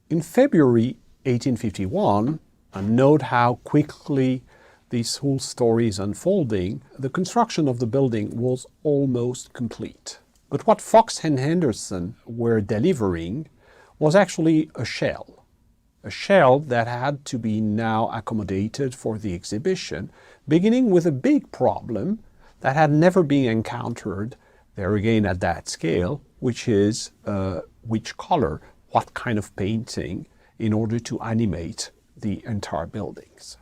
In February 1851, and note how quickly this whole story is unfolding, the construction of the building was almost complete. But what Fox and Henderson were delivering was actually a shell that had to be now accommodated for the exhibition, beginning with a big problem that had never been encountered there again at that scale, which is which color, what kind of painting in order to animate the entire buildings.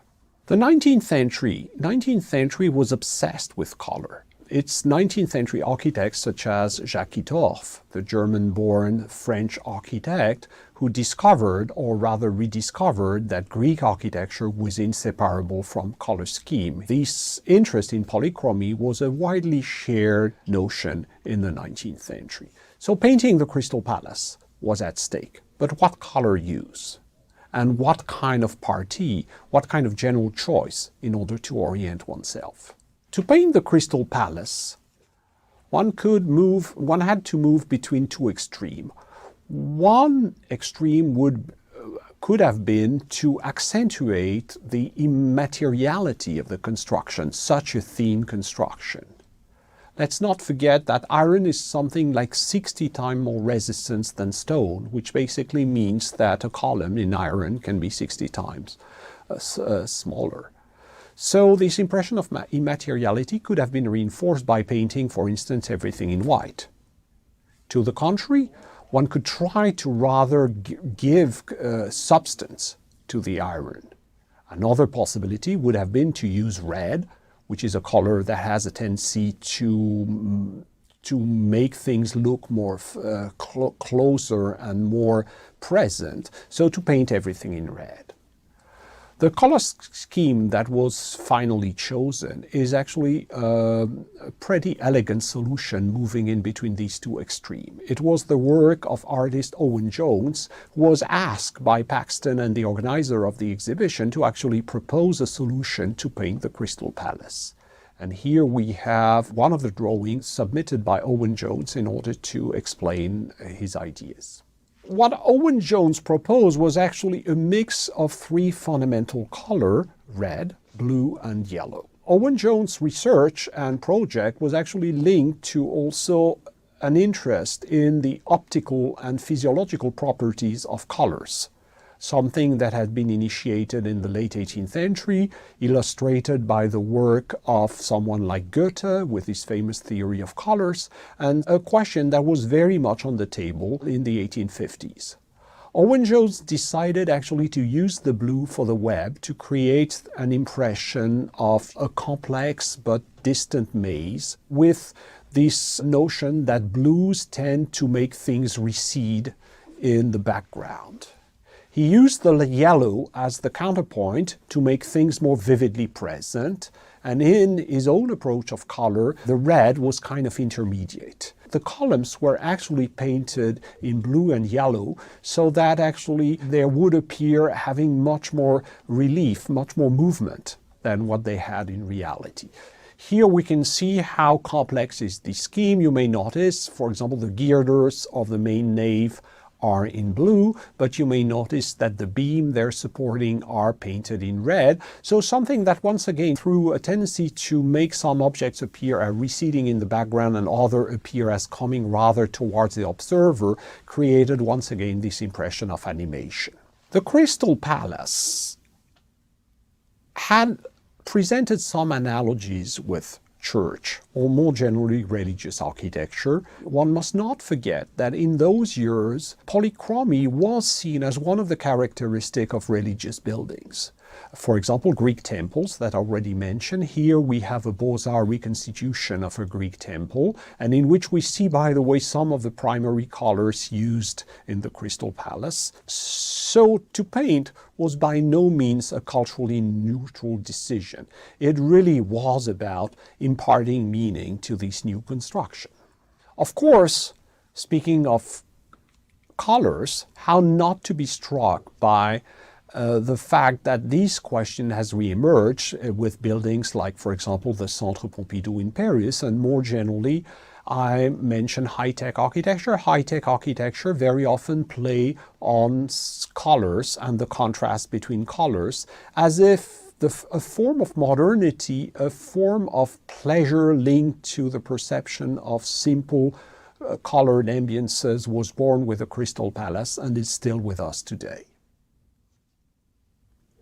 The 19th century was obsessed with color. It's 19th century architects such as Jacques Kittorff, the German-born French architect, who discovered, or rather rediscovered, that Greek architecture was inseparable from color scheme. This interest in polychromy was a widely shared notion in the 19th century. So painting the Crystal Palace was at stake. But what color use? And what kind of parti, what kind of general choice in order to orient oneself? To paint the Crystal Palace, one had to move between two extremes. One extreme could have been to accentuate the immateriality of the construction, such a thin construction. Let's not forget that iron is something like 60 times more resistant than stone, which basically means that a column in iron can be 60 times smaller. So this impression of immateriality could have been reinforced by painting, for instance, everything in white. To the contrary, one could try to rather give substance to the iron. Another possibility would have been to use red, which is a color that has a tendency to make things look more closer and more present, so to paint everything in red. The color scheme that was finally chosen is actually a pretty elegant solution moving in between these two extremes. It was the work of artist Owen Jones, who was asked by Paxton and the organizer of the exhibition to actually propose a solution to paint the Crystal Palace. And here we have one of the drawings submitted by Owen Jones in order to explain his ideas. What Owen Jones proposed was actually a mix of three fundamental colors: red, blue, and yellow. Owen Jones' research and project was actually linked to also an interest in the optical and physiological properties of colors, something that had been initiated in the late 18th century, illustrated by the work of someone like Goethe with his famous theory of colors, and a question that was very much on the table in the 1850s. Owen Jones decided actually to use the blue for the web to create an impression of a complex but distant maze, with this notion that blues tend to make things recede in the background. He used the yellow as the counterpoint to make things more vividly present, and in his own approach of color, the red was kind of intermediate. The columns were actually painted in blue and yellow, so that actually they would appear having much more relief, much more movement than what they had in reality. Here we can see how complex is the scheme. You may notice, for example, the girders of the main nave are in blue, but you may notice that the beam they're supporting are painted in red. So something that once again, through a tendency to make some objects appear as receding in the background and other appear as coming rather towards the observer, created once again this impression of animation. The Crystal Palace had presented some analogies with church, or more generally religious architecture. One must not forget that in those years, polychromy was seen as one of the characteristics of religious buildings. For example, Greek temples that I already mentioned. Here we have a Beaux-Arts reconstitution of a Greek temple, and in which we see, by the way, some of the primary colors used in the Crystal Palace. So to paint was by no means a culturally neutral decision. It really was about imparting meaning to this new construction. Of course, speaking of colors, how not to be struck by the fact that this question has reemerged with buildings like, for example, the Centre Pompidou in Paris, and more generally, I mention high-tech architecture. High-tech architecture very often play on colors and the contrast between colors, as if a form of modernity, a form of pleasure linked to the perception of simple colored ambiances was born with the Crystal Palace and is still with us today.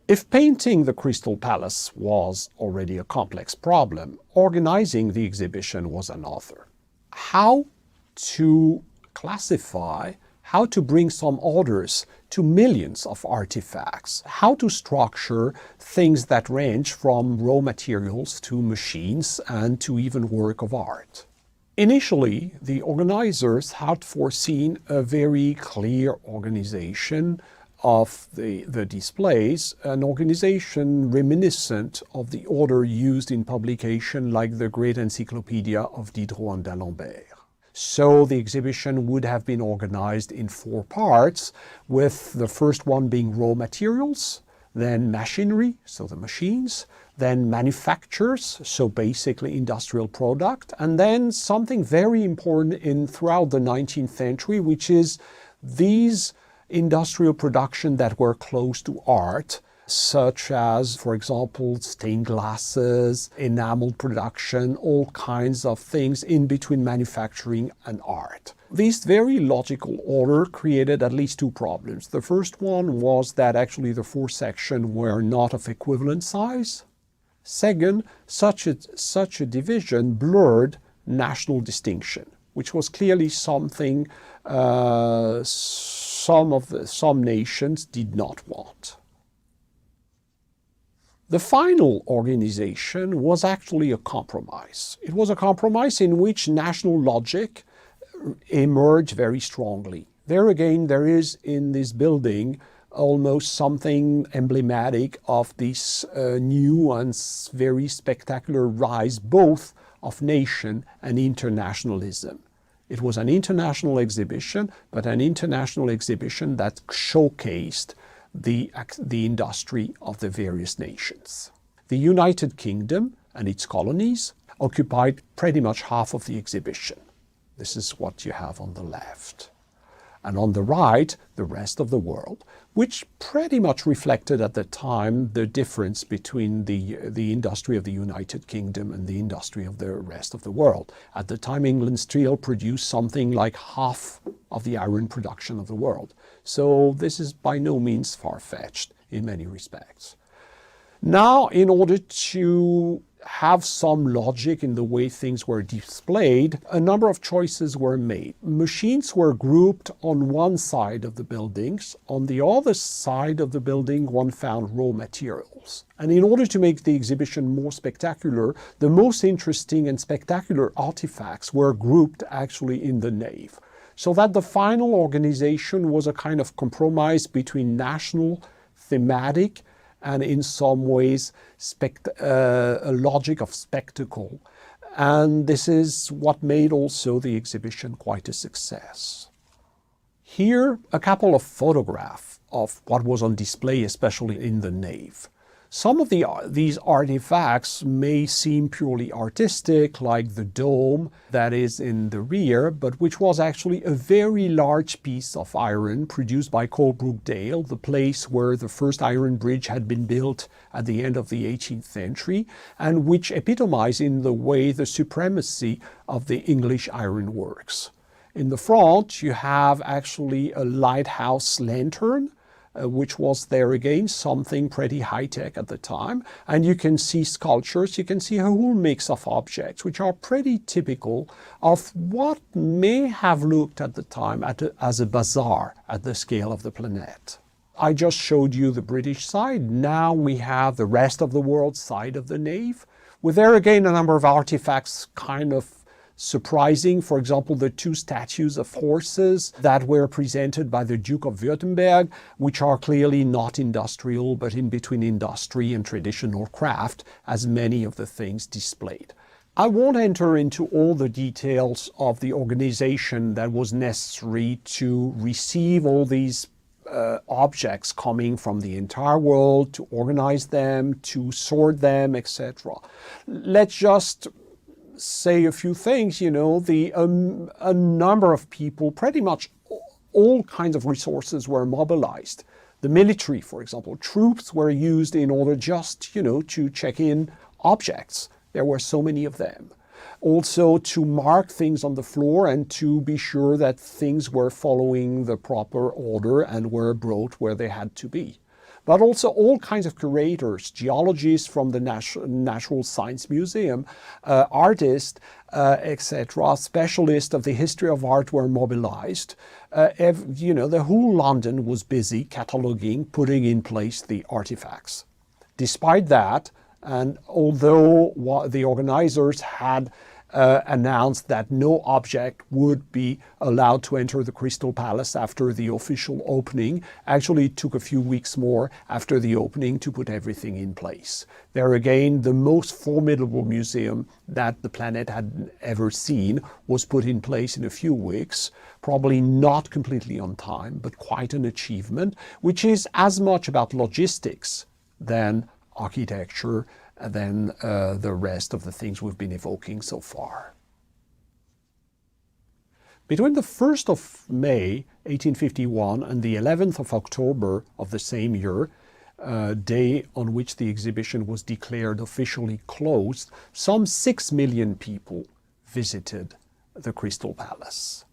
If painting the Crystal Palace was already a complex problem, organizing the exhibition was another. How to classify, how to bring some orders to millions of artifacts, how to structure things that range from raw materials to machines and to even work of art. Initially, the organizers had foreseen a very clear organization of the displays, an organization reminiscent of the order used in publication like the Great Encyclopedia of Diderot and d'Alembert. So the exhibition would have been organized in 4 parts, with the first one being raw materials, then machinery, so the machines, then manufactures, so basically industrial product, and then something very important throughout the 19th century, which is these industrial production that were close to art, such as, for example, stained glasses, enamel production, all kinds of things in between manufacturing and art. This very logical order created at least 2 problems. The first one was that actually the 4 sections were not of equivalent size. Second, such a division blurred national distinction, which was clearly something some nations did not want. The final organization was actually a compromise. It was a compromise in which national logic emerged very strongly. There again, there is in this building almost something emblematic of this new and very spectacular rise both of nation and internationalism. It was an international exhibition, but an international exhibition that showcased the industry of the various nations. The United Kingdom and its colonies occupied pretty much half of the exhibition. This is what you have on the left. And on the right, the rest of the world, which pretty much reflected at the time the difference between the industry of the United Kingdom and the industry of the rest of the world. At the time, England still produced something like half of the iron production of the world. So this is by no means far-fetched in many respects. Now, in order to have some logic in the way things were displayed, a number of choices were made. Machines were grouped on one side of the buildings. On the other side of the building, one found raw materials. And in order to make the exhibition more spectacular, the most interesting and spectacular artifacts were grouped actually in the nave. So that the final organization was a kind of compromise between national, thematic, and in some ways a logic of spectacle. And this is what made also the exhibition quite a success. Here, a couple of photographs of what was on display, especially in the nave. Some of these artifacts may seem purely artistic, like the dome that is in the rear, but which was actually a very large piece of iron produced by Coalbrookdale, the place where the first iron bridge had been built at the end of the 18th century, and which epitomized in the way the supremacy of the English ironworks. In the front, you have actually a lighthouse lantern, which was there again, something pretty high-tech at the time. And you can see sculptures, you can see a whole mix of objects, which are pretty typical of what may have looked at the time as a bazaar at the scale of the planet. I just showed you the British side. Now we have the rest of the world side of the nave, with there again a number of artifacts kind of surprising. For example, the 2 statues of horses that were presented by the Duke of Württemberg, which are clearly not industrial, but in between industry and traditional craft, as many of the things displayed. I won't enter into all the details of the organization that was necessary to receive all these objects coming from the entire world, to organize them, to sort them, etc. Let's just say a few things. A number of people, pretty much all kinds of resources were mobilized. The military, for example, troops were used in order just, to check in objects. There were so many of them. Also to mark things on the floor and to be sure that things were following the proper order and were brought where they had to be. But also all kinds of curators, geologists from the Natural Science Museum, artists, etc., specialists of the history of art were mobilized. The whole London was busy cataloging, putting in place the artifacts. Despite that, and although the organizers had announced that no object would be allowed to enter the Crystal Palace after the official opening, actually it took a few weeks more after the opening to put everything in place. There again, the most formidable museum that the planet had ever seen was put in place in a few weeks, probably not completely on time, but quite an achievement, which is as much about logistics than architecture than the rest of the things we've been evoking so far. Between the 1st of May 1851 and the 11th of October of the same year, day on which the exhibition was declared officially closed, some 6 million people visited the Crystal Palace.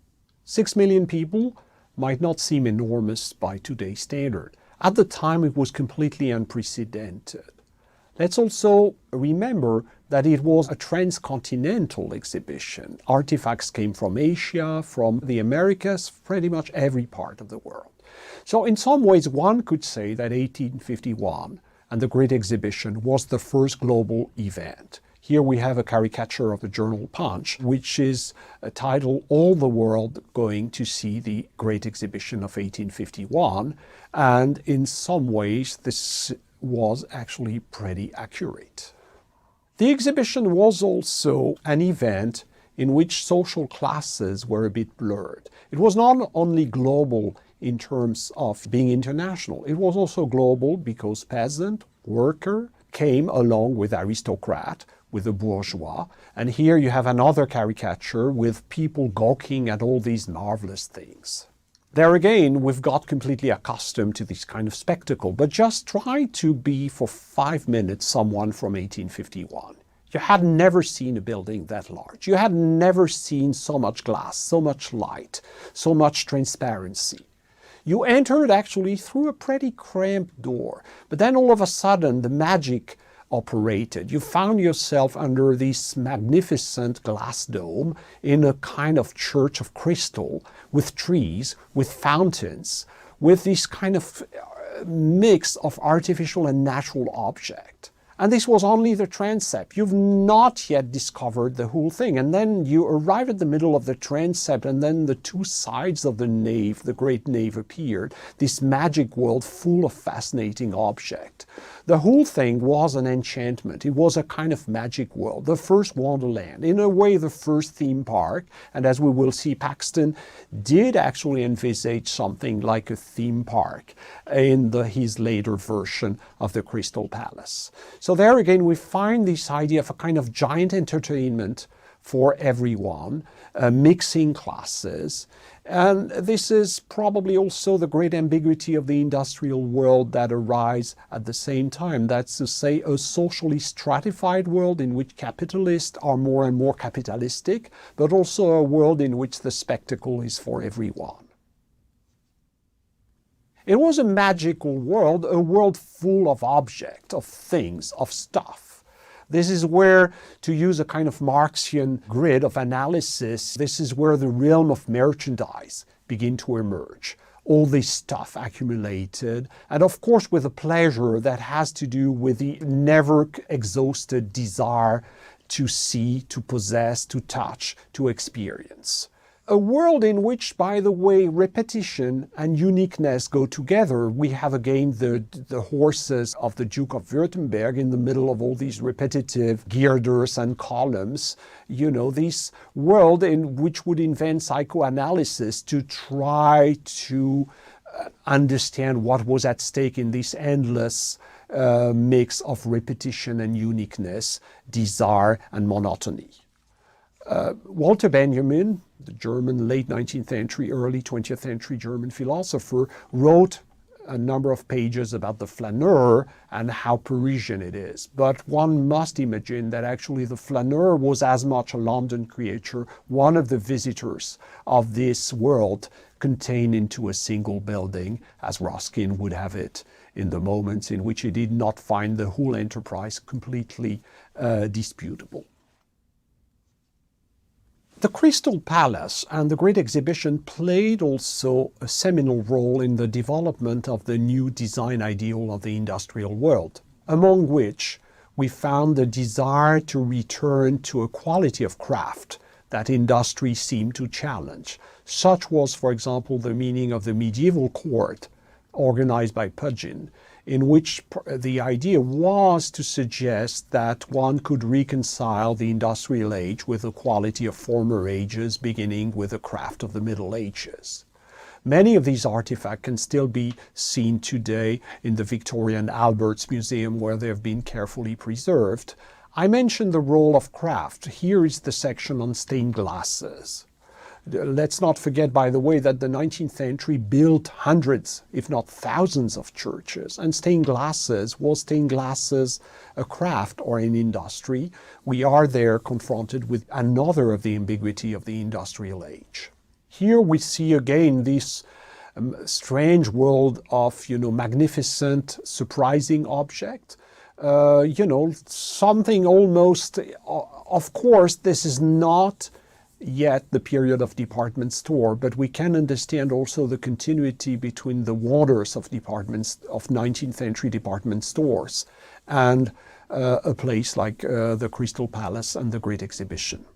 6 million people might not seem enormous by today's standard. At the time, it was completely unprecedented. Let's also remember that it was a transcontinental exhibition. Artifacts came from Asia, from the Americas, pretty much every part of the world. So in some ways, one could say that 1851 and the Great Exhibition was the first global event. Here we have a caricature of the journal Punch, which is titled "All the World Going to See the Great Exhibition of 1851." And in some ways, this was actually pretty accurate. The exhibition was also an event in which social classes were a bit blurred. It was not only global in terms of being international, it was also global because peasant, worker came along with aristocrat, with the bourgeois, and here you have another caricature with people gawking at all these marvelous things. There again, we've got completely accustomed to this kind of spectacle, but just try to be for 5 minutes someone from 1851. You had never seen a building that large. You had never seen so much glass, so much light, so much transparency. You entered actually through a pretty cramped door, but then all of a sudden the magic operated. You found yourself under this magnificent glass dome in a kind of church of crystal with trees, with fountains, with this kind of mix of artificial and natural object. And this was only the transept. You've not yet discovered the whole thing. And then you arrive at the middle of the transept, and then the two sides of the nave, the great nave, appeared. This magic world full of fascinating objects. The whole thing was an enchantment. It was a kind of magic world, the first Wonderland, in a way the first theme park. And as we will see, Paxton did actually envisage something like a theme park in his later version of the Crystal Palace. So there again, we find this idea of a kind of giant entertainment for everyone, mixing classes. And this is probably also the great ambiguity of the industrial world that arises at the same time. That's to say, a socially stratified world in which capitalists are more and more capitalistic, but also a world in which the spectacle is for everyone. It was a magical world, a world full of objects, of things, of stuff. This is where, to use a kind of Marxian grid of analysis, this is where the realm of merchandise begin to emerge. All this stuff accumulated, and of course with a pleasure that has to do with the never exhausted desire to see, to possess, to touch, to experience. A world in which, by the way, repetition and uniqueness go together. We have again the horses of the Duke of Württemberg in the middle of all these repetitive girders and columns. You know, this world in which would invent psychoanalysis to try to understand what was at stake in this endless mix of repetition and uniqueness, desire and monotony. Walter Benjamin, the German late 19th century, early 20th century German philosopher, wrote a number of pages about the flaneur and how Parisian it is. But one must imagine that actually the flaneur was as much a London creature, one of the visitors of this world contained into a single building, as Ruskin would have it, in the moments in which he did not find the whole enterprise completely disputable. The Crystal Palace and the Great Exhibition played also a seminal role in the development of the new design ideal of the industrial world, among which we found the desire to return to a quality of craft that industry seemed to challenge. Such was, for example, the meaning of the medieval court organized by Pugin, in which the idea was to suggest that one could reconcile the industrial age with the quality of former ages, beginning with the craft of the Middle Ages. Many of these artifacts can still be seen today in the Victoria and Albert's Museum, where they have been carefully preserved. I mentioned the role of craft. Here is the section on stained glasses. Let's not forget, by the way, that the 19th century built hundreds, if not thousands, of churches. And stained glasses, was stained glasses a craft or an industry? We are there confronted with another of the ambiguity of the industrial age. Here we see again this strange world of, magnificent, surprising object. Something almost, of course, this is not yet the period of department store, but we can understand also the continuity between the wonders of 19th century department stores and a place like the Crystal Palace and the Great Exhibition.